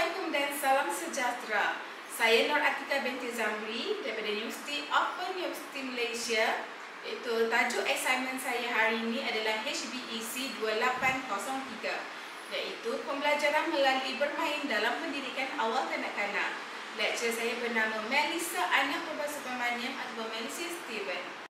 Assalamualaikum dan salam sejahtera. Saya Nur Atika binti Zamri daripada Universiti Open University Malaysia. Iaitu tajuk assignment saya hari ini adalah HBEC 2803, iaitu pembelajaran melalui bermain dalam pendidikan awal kanak-kanak. Lecturer saya bernama Melissa Ana Purbasubramaniam atau Melissa Steven.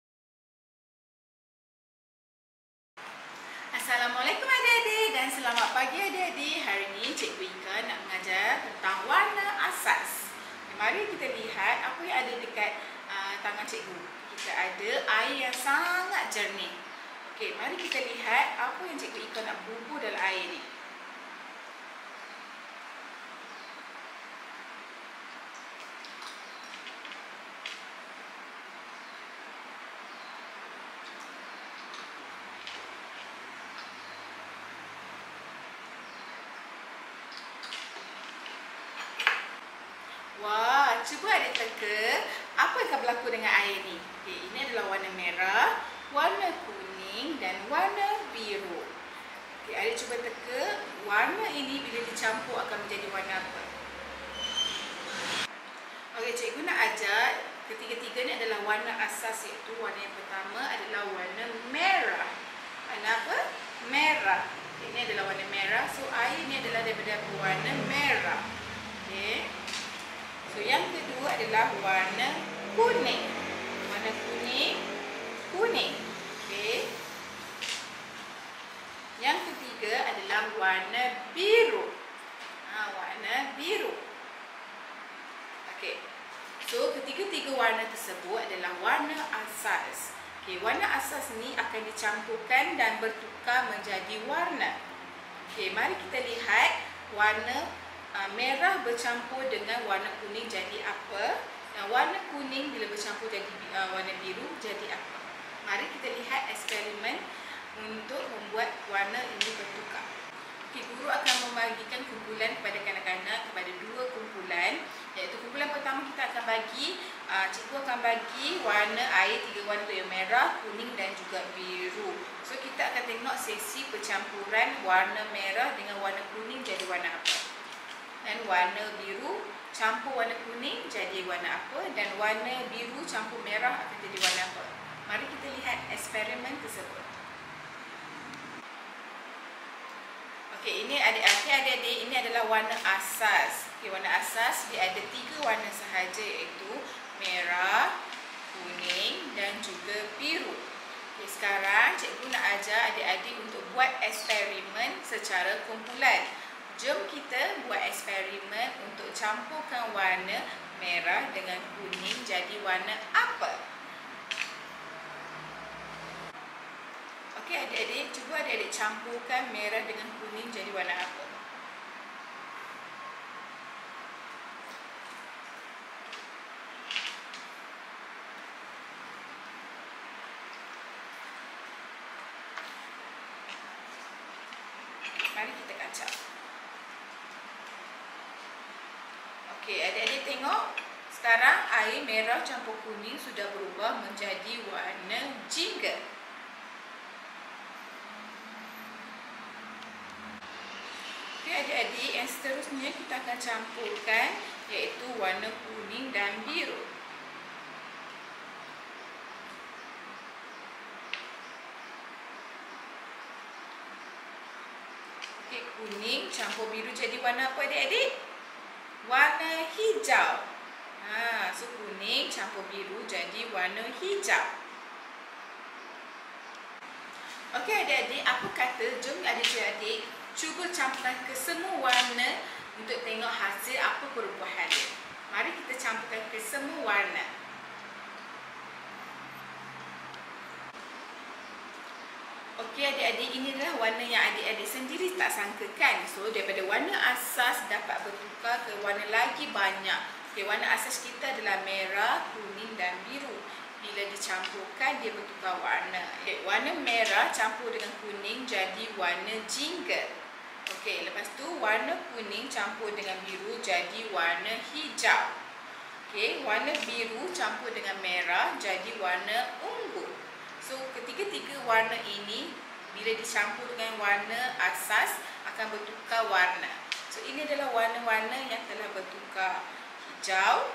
Assalamualaikum adik-adik dan selamat pagi adik-adik. Hari ini Cikgu Ika nak mengajar tentang warna asas. Mari kita lihat apa yang ada dekat tangan cikgu. Kita ada air yang sangat jernih. Okey, mari kita lihat apa yang Cikgu Ika nak bubuh dalam air ni. Wah, cuba adik teka apa yang akan berlaku dengan air ni. Okay, ini adalah warna merah, warna kuning dan warna biru. Okay, adik cuba teka warna ini bila dicampur akan menjadi warna apa. Okey, cikgu nak ajar ketiga-tiga ni adalah warna asas, iaitu warna yang pertama adalah warna merah. Warna apa? Merah. Okay, ini adalah warna merah. So air ni adalah daripada warna merah. Okey. So, yang kedua adalah warna kuning. Warna kuning. Okey. Yang ketiga adalah warna biru. Warna biru. Okey. So, ketiga-tiga warna tersebut adalah warna asas. Okey, warna asas ni akan dicampurkan dan bertukar menjadi warna. Okey, mari kita lihat warna merah bercampur dengan warna kuning jadi apa, dan warna kuning bila bercampur jadi warna biru jadi apa. Mari kita lihat eksperimen untuk membuat warna ini bertukar. Okay, guru akan membagikan kumpulan kepada kanak-kanak kepada dua kumpulan, iaitu kumpulan pertama kita akan bagi, cikgu akan bagi warna air tiga warna tu, yang merah, kuning dan juga biru. So kita akan tengok sesi percampuran warna merah dengan warna kuning jadi warna apa. Dan warna biru campur warna kuning jadi warna apa, dan warna biru campur merah akan jadi warna apa. Mari kita lihat eksperimen tersebut. Okey, ini adik-adik, ini adalah warna asas. Okey, warna asas dia ada tiga warna sahaja, iaitu merah, kuning dan juga biru. Okey, sekarang cikgu nak ajar adik-adik untuk buat eksperimen secara kumpulan. Jom kita buat eksperimen untuk campurkan warna merah dengan kuning jadi warna apa. Okey adik-adik, cuba adik-adik campurkan merah dengan kuning jadi warna apa. Mari kita kacau. Okey, adik-adik tengok. Sekarang air merah campur kuning sudah berubah menjadi warna jingga. Okey, adik-adik, yang seterusnya kita akan campurkan, iaitu warna kuning dan biru. Okey, kuning campur biru jadi warna apa adik-adik? Warna hijau. So kuning campur biru jadi warna hijau. Okey adik-adik, apa kata jom adik-adik cuba campurkan ke semua warna untuk tengok hasil apa perubahan dia. Mari kita campurkan ke semua warna. Okey adik-adik, ini adalah warna yang adik-adik sendiri tak sangkakan. So daripada warna asas dapat bertukar ke warna lagi banyak. Okey, warna asas kita adalah merah, kuning dan biru. Bila dicampurkan dia bertukar warna. Okay, warna merah campur dengan kuning jadi warna jingga. Okey, lepas tu warna kuning campur dengan biru jadi warna hijau. Okey, warna biru campur dengan merah jadi warna ungu. So ketiga-tiga warna ini bila dicampur dengan warna asas akan bertukar warna. So, ini adalah warna-warna yang telah bertukar. Hijau,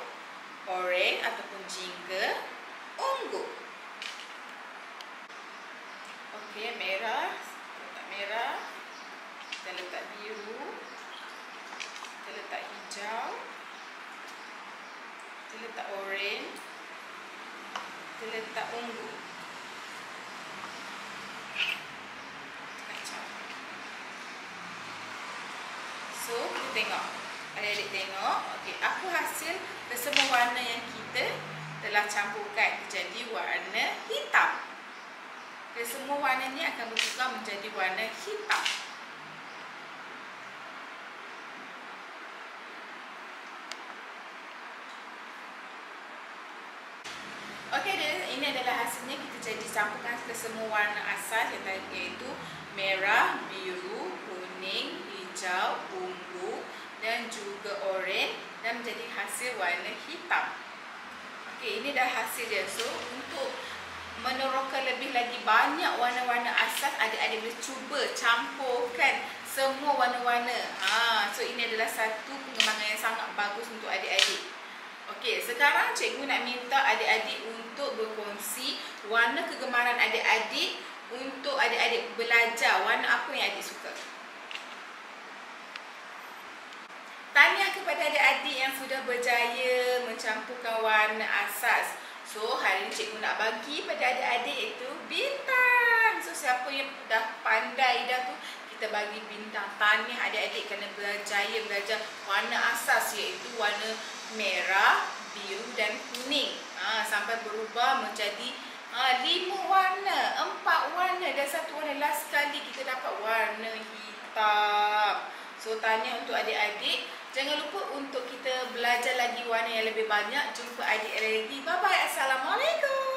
oranye ataupun jingga, ungu. Okey, merah. Letak merah. Kita letak biru. Kita letak hijau. Kita letak oranye. Kita letak ungu. So, kita tengok. Adik-adik tengok. Okey, apa hasil kesemua warna yang kita telah campurkan menjadi warna hitam. Kesemua warna ni akan bertukar menjadi warna hitam. Okey, ini adalah hasilnya. Kita jadi campurkan kesemua warna asal iaitu merah, biru, kuning, hijau, ungu dan juga oranye dan menjadi hasil warna hitam. Okey, ini dah hasil dia. So, untuk meneroka lebih lagi banyak warna-warna asal, adik-adik boleh cuba campurkan semua warna-warna. So ini adalah satu pengembangan yang sangat bagus untuk adik-adik. Okey, sekarang cikgu nak minta adik-adik untuk berkongsi warna kegemaran adik-adik untuk adik-adik belajar warna apa yang adik suka. Tahniah kepada adik-adik yang sudah berjaya mencampurkan warna asas. So, hari ini cikgu nak bagi pada adik-adik itu bintang. So, siapa yang dah pandai dah tu, kita bagi bintang. Tahniah adik-adik kerana berjaya belajar warna asas iaitu warna merah, biru dan kuning. Sampai berubah menjadi 5 warna, 4 warna dan 1 warna. Last sekali kita dapat warna hitam. So, tahniah untuk adik-adik. Jangan lupa untuk kita belajar lagi warna yang lebih banyak. Jumpa adik lagi. Bye-bye. Assalamualaikum.